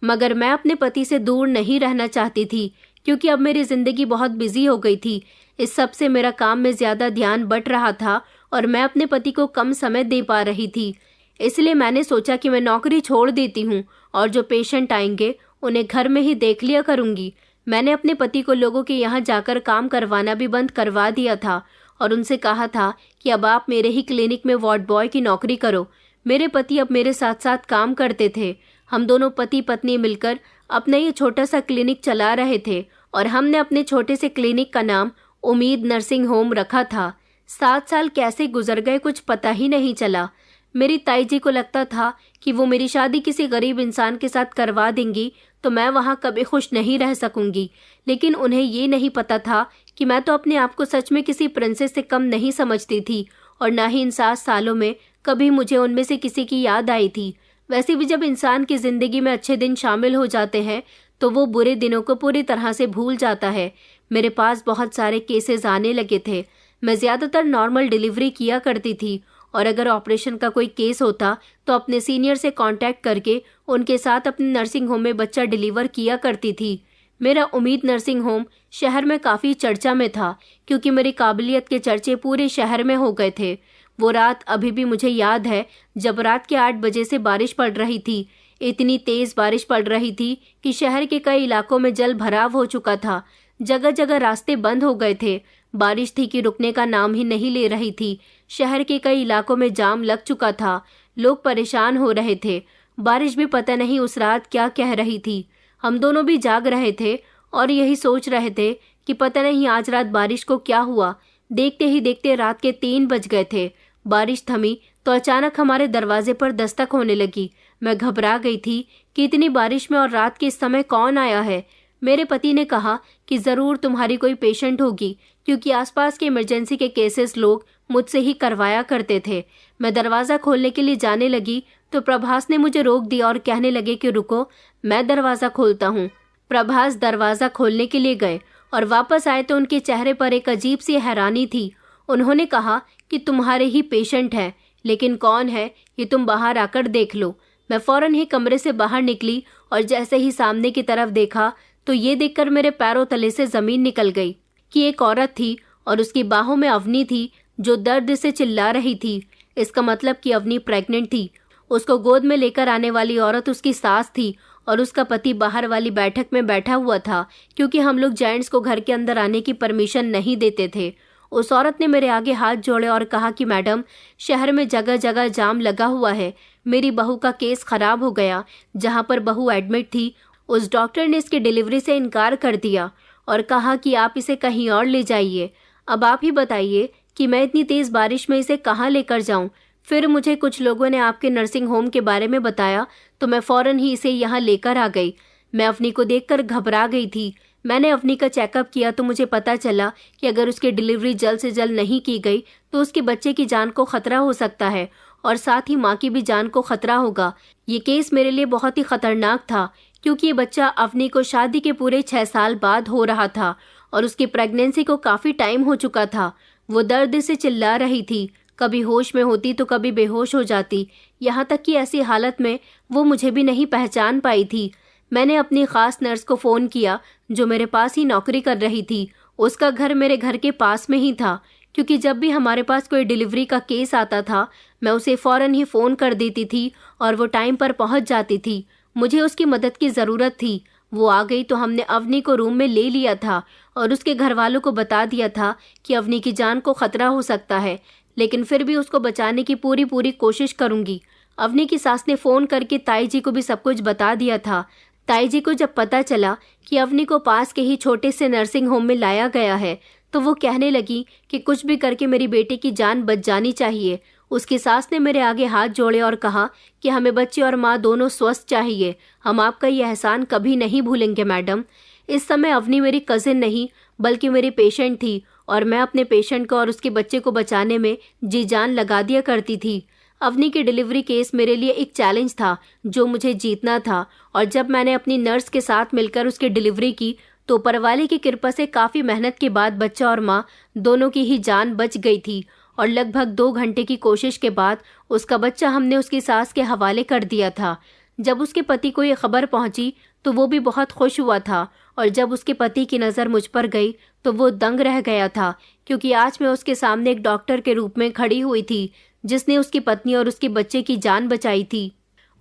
मगर मैं अपने पति से दूर नहीं रहना चाहती थी, क्योंकि अब मेरी जिंदगी बहुत बिजी हो गई थी। इस सब से मेरा काम में ज़्यादा ध्यान बट रहा था और मैं अपने पति को कम समय दे पा रही थी। इसलिए मैंने सोचा कि मैं नौकरी छोड़ देती हूँ और जो पेशेंट आएंगे उन्हें घर में ही देख लिया करूँगी। मैंने अपने पति को लोगों के यहाँ जाकर काम करवाना भी बंद करवा दिया था और उनसे कहा था कि अब आप मेरे ही क्लिनिक में वार्ड बॉय की नौकरी करो। मेरे पति अब मेरे साथ साथ काम करते थे। हम दोनों पति पत्नी मिलकर अपना ये छोटा सा क्लिनिक चला रहे थे और हमने अपने छोटे से क्लिनिक का नाम उम्मीद नर्सिंग होम रखा था। 7 साल कैसे गुजर गए कुछ पता ही नहीं चला। मेरी ताई जी को लगता था कि वो मेरी शादी किसी गरीब इंसान के साथ करवा देंगी तो मैं वहाँ कभी खुश नहीं रह सकूंगी, लेकिन उन्हें ये नहीं पता था कि मैं तो अपने आप को सच में किसी प्रिंसेस से कम नहीं समझती थी और ना ही इन 7 सालों में कभी मुझे उनमें से किसी की याद आई थी। वैसे भी जब इंसान की ज़िंदगी में अच्छे दिन शामिल हो जाते हैं तो वो बुरे दिनों को पूरी तरह से भूल जाता है। मेरे पास बहुत सारे केसेस आने लगे थे। मैं ज़्यादातर नॉर्मल डिलीवरी किया करती थी और अगर ऑपरेशन का कोई केस होता तो अपने सीनियर से कांटेक्ट करके उनके साथ अपने नर्सिंग होम में बच्चा डिलीवर किया करती थी। मेरा उम्मीद नर्सिंग होम शहर में काफ़ी चर्चा में था, क्योंकि मेरी काबिलियत के चर्चे पूरे शहर में हो गए थे। वो रात अभी भी मुझे याद है जब रात के 8 बजे से बारिश पड़ रही थी। इतनी तेज़ बारिश पड़ रही थी कि शहर के कई इलाकों में जल भराव हो चुका था। जगह जगह रास्ते बंद हो गए थे। बारिश थी कि रुकने का नाम ही नहीं ले रही थी। शहर के कई इलाकों में जाम लग चुका था। लोग परेशान हो रहे थे। बारिश भी पता नहीं उस रात क्या कह रही थी। हम दोनों भी जाग रहे थे और यही सोच रहे थे कि पता नहीं आज रात बारिश को क्या हुआ। देखते ही देखते रात के 3 बज गए थे। बारिश थमी तो अचानक हमारे दरवाजे पर दस्तक होने लगी। मैं घबरा गई थी कि इतनी बारिश में और रात के इस समय कौन आया है। मेरे पति ने कहा कि ज़रूर तुम्हारी कोई पेशेंट होगी, क्योंकि आसपास के इमरजेंसी के केसेस लोग मुझसे ही करवाया करते थे। मैं दरवाज़ा खोलने के लिए जाने लगी तो प्रभास ने मुझे रोक दिया और कहने लगे कि रुको, मैं दरवाज़ा खोलता हूँ। प्रभास दरवाज़ा खोलने के लिए गए और वापस आए तो उनके चेहरे पर एक अजीब सी हैरानी थी। उन्होंने कहा कि तुम्हारे ही पेशेंट हैं, लेकिन कौन है ये तुम बाहर आकर देख लो। मैं फ़ौरन ही कमरे से बाहर निकली और जैसे ही सामने की तरफ देखा तो ये देखकर मेरे पैरों तले से ज़मीन निकल गई कि एक औरत थी और उसकी बाहों में अवनी थी जो दर्द से चिल्ला रही थी। इसका मतलब कि अवनी प्रेग्नेंट थी। उसको गोद में लेकर आने वाली औरत उसकी सास थी और उसका पति बाहर वाली बैठक में बैठा हुआ था, क्योंकि हम लोग जेंट्स को घर के अंदर आने की परमिशन नहीं देते थे। उस औरत ने मेरे आगे हाथ जोड़े और कहा कि मैडम, शहर में जगह जगह जाम लगा हुआ है। मेरी बहू का केस खराब हो गया। जहां पर बहू एडमिट थी, उस डॉक्टर ने इसकी डिलीवरी से इनकार कर दिया और कहा कि आप इसे कहीं और ले जाइए। अब आप ही बताइए कि मैं इतनी तेज बारिश में इसे कहाँ लेकर जाऊं। फिर मुझे कुछ लोगों ने आपके नर्सिंग होम के बारे में बताया तो मैं फौरन ही इसे यहाँ लेकर आ गई। मैं अवनी को देखकर घबरा गई थी। मैंने अवनी का चेकअप किया तो मुझे पता चला कि अगर उसकी डिलीवरी जल्द से जल्द नहीं की गई तो उसके बच्चे की जान को खतरा हो सकता है और साथ ही माँ की भी जान को खतरा होगा। ये केस मेरे लिए बहुत ही खतरनाक था, क्योंकि ये बच्चा अवनी को शादी के पूरे 6 साल बाद हो रहा था और उसकी प्रेगनेंसी को काफी टाइम हो चुका था। वो दर्द से चिल्ला रही थी, कभी होश में होती तो कभी बेहोश हो जाती। यहाँ तक कि ऐसी हालत में वो मुझे भी नहीं पहचान पाई थी। मैंने अपनी खास नर्स को फ़ोन किया जो मेरे पास ही नौकरी कर रही थी। उसका घर मेरे घर के पास में ही था, क्योंकि जब भी हमारे पास कोई डिलीवरी का केस आता था मैं उसे फ़ौरन ही फ़ोन कर देती थी और वो टाइम पर पहुंच जाती थी। मुझे उसकी मदद की ज़रूरत थी। वो आ गई तो हमने अवनी को रूम में ले लिया था और उसके घर वालों को बता दिया था कि अवनी की जान को खतरा हो सकता है, लेकिन फिर भी उसको बचाने की पूरी कोशिश करूंगी। अवनी की सास ने फ़ोन करके ताई जी को भी सब कुछ बता दिया था। ताई जी को जब पता चला कि अवनी को पास के ही छोटे से नर्सिंग होम में लाया गया है तो वो कहने लगी कि कुछ भी करके मेरी बेटी की जान बच जानी चाहिए। उसकी सास ने मेरे आगे हाथ जोड़े और कहा कि हमें बच्चे और माँ दोनों स्वस्थ चाहिए। हम आपका ये एहसान कभी नहीं भूलेंगे मैडम। इस समय अवनी मेरी कजिन नहीं बल्कि मेरी पेशेंट थी और मैं अपने पेशेंट को और उसके बच्चे को बचाने में जी जान लगा दिया करती थी। अवनी की डिलीवरी केस मेरे लिए एक चैलेंज था जो मुझे जीतना था, और जब मैंने अपनी नर्स के साथ मिलकर उसकी डिलीवरी की तो ऊपर वाले की कृपा से काफ़ी मेहनत के बाद बच्चा और माँ दोनों की ही जान बच गई थी। और लगभग 2 घंटे की कोशिश के बाद उसका बच्चा हमने उसकी सास के हवाले कर दिया था। जब उसके पति को ये खबर पहुंची तो वो भी बहुत खुश हुआ था, और जब उसके पति की नज़र मुझ पर गई तो वो दंग रह गया था, क्योंकि आज मैं उसके सामने एक डॉक्टर के रूप में खड़ी हुई थी जिसने उसकी पत्नी और उसके बच्चे की जान बचाई थी।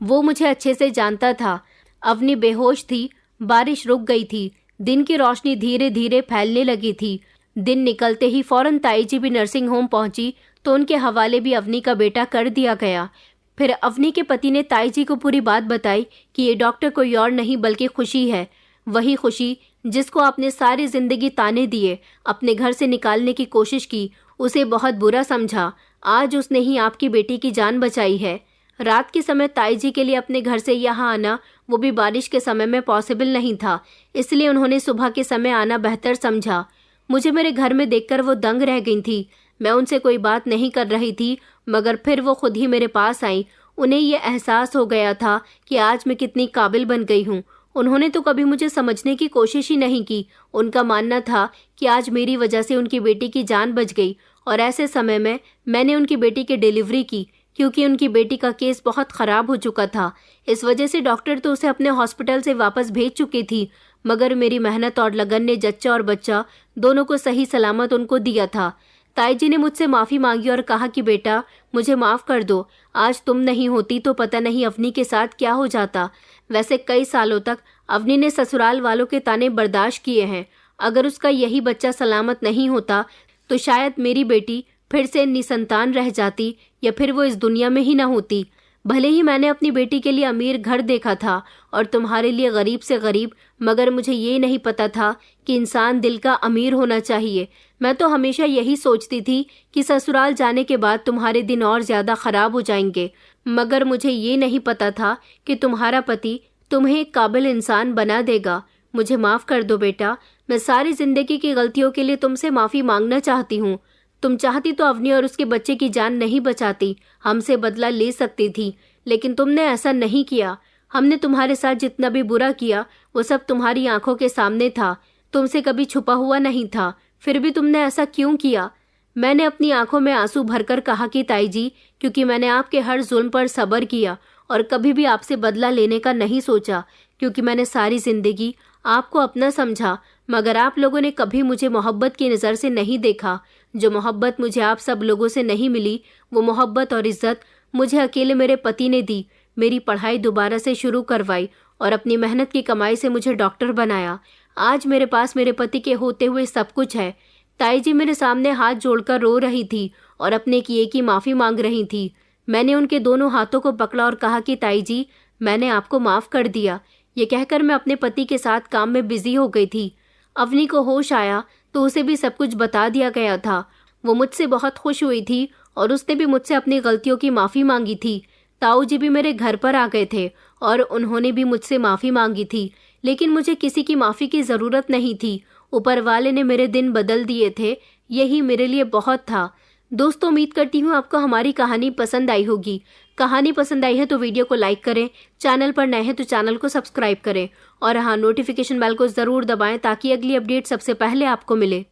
वो मुझे अच्छे से जानता था। अवनी बेहोश थी। बारिश रुक गई थी। दिन की रोशनी धीरे धीरे फैलने लगी थी। दिन निकलते ही फौरन ताई जी भी नर्सिंग होम पहुंची तो उनके हवाले भी अवनी का बेटा कर दिया गया। फिर अवनी के पति ने ताई जी को पूरी बात बताई कि ये डॉक्टर कोई और नहीं बल्कि खुशी है, वही खुशी जिसको आपने सारी जिंदगी ताने दिए, अपने घर से निकालने की कोशिश की, उसे बहुत बुरा समझा। आज उसने ही आपकी बेटी की जान बचाई है। रात के समय ताई जी के लिए अपने घर से यहाँ आना, वो भी बारिश के समय में पॉसिबल नहीं था, इसलिए उन्होंने सुबह के समय आना बेहतर समझा। मुझे मेरे घर में देखकर वो दंग रह गई थी। मैं उनसे कोई बात नहीं कर रही थी, मगर फिर वो खुद ही मेरे पास आई। उन्हें ये एहसास हो गया था कि आज मैं कितनी काबिल बन गई हूँ। उन्होंने तो कभी मुझे समझने की कोशिश ही नहीं की। उनका मानना था कि आज मेरी वजह से उनकी बेटी की जान बच गई, और ऐसे समय में मैंने उनकी बेटी की डिलीवरी की, क्योंकि उनकी बेटी का केस बहुत ख़राब हो चुका था। इस वजह से डॉक्टर तो उसे अपने हॉस्पिटल से वापस भेज चुकी थी, मगर मेरी मेहनत और लगन ने जच्चा और बच्चा दोनों को सही सलामत उनको दिया था। ताई जी ने मुझसे माफ़ी मांगी और कहा कि बेटा, मुझे माफ़ कर दो। आज तुम नहीं होती तो पता नहीं अवनी के साथ क्या हो जाता। वैसे कई सालों तक अवनी ने ससुराल वालों के ताने बर्दाश्त किए हैं। अगर उसका यही बच्चा सलामत नहीं होता तो शायद मेरी बेटी फिर से निसंतान रह जाती, या फिर वो इस दुनिया में ही न होती। भले ही मैंने अपनी बेटी के लिए अमीर घर देखा था और तुम्हारे लिए गरीब से गरीब, मगर मुझे ये नहीं पता था कि इंसान दिल का अमीर होना चाहिए। मैं तो हमेशा यही सोचती थी कि ससुराल जाने के बाद तुम्हारे दिन और ज़्यादा ख़राब हो जाएंगे, मगर मुझे ये नहीं पता था कि तुम्हारा पति तुम्हें एक काबिल इंसान बना देगा। मुझे माफ़ कर दो बेटा। मैं सारी ज़िंदगी की गलतियों के लिए तुमसे माफ़ी मांगना चाहती हूँ। तुम चाहती तो अवनी और उसके बच्चे की जान नहीं बचाती, हमसे बदला ले सकती थी, लेकिन तुमने ऐसा नहीं किया। हमने तुम्हारे साथ जितना भी बुरा किया वो सब तुम्हारी आंखों के सामने था, तुमसे कभी छुपा हुआ नहीं था। फिर भी तुमने ऐसा क्यों किया? मैंने अपनी आंखों में आंसू भरकर कहा कि ताई जी, क्योंकि मैंने आपके हर जुल्म पर सब्र किया और कभी भी आपसे बदला लेने का नहीं सोचा, क्योंकि मैंने सारी जिंदगी आपको अपना समझा, मगर आप लोगों ने कभी मुझे मोहब्बत की नज़र से नहीं देखा। जो मोहब्बत मुझे आप सब लोगों से नहीं मिली, वो मोहब्बत और इज्जत मुझे अकेले मेरे पति ने दी। मेरी पढ़ाई दोबारा से शुरू करवाई और अपनी मेहनत की कमाई से मुझे डॉक्टर बनाया। आज मेरे पास मेरे पति के होते हुए सब कुछ है। ताई जी मेरे सामने हाथ जोड़कर रो रही थी और अपने किए की माफ़ी मांग रही थी। मैंने उनके दोनों हाथों को पकड़ा और कहा कि ताई जी, मैंने आपको माफ़ कर दिया। ये कहकर मैं अपने पति के साथ काम में बिजी हो गई थी। अवनी को होश आया तो उसे भी सब कुछ बता दिया गया था। वो मुझसे बहुत खुश हुई थी और उसने भी मुझसे अपनी गलतियों की माफ़ी मांगी थी। ताऊ जी भी मेरे घर पर आ गए थे और उन्होंने भी मुझसे माफ़ी मांगी थी, लेकिन मुझे किसी की माफ़ी की ज़रूरत नहीं थी। ऊपर वाले ने मेरे दिन बदल दिए थे, यही मेरे लिए बहुत था। दोस्तों, उम्मीद करती हूँ आपको हमारी कहानी पसंद आई होगी। कहानी पसंद आई है तो वीडियो को लाइक करें, चैनल पर नए हैं तो चैनल को सब्सक्राइब करें और हाँ, नोटिफिकेशन बेल को ज़रूर दबाएं ताकि अगली अपडेट सबसे पहले आपको मिले।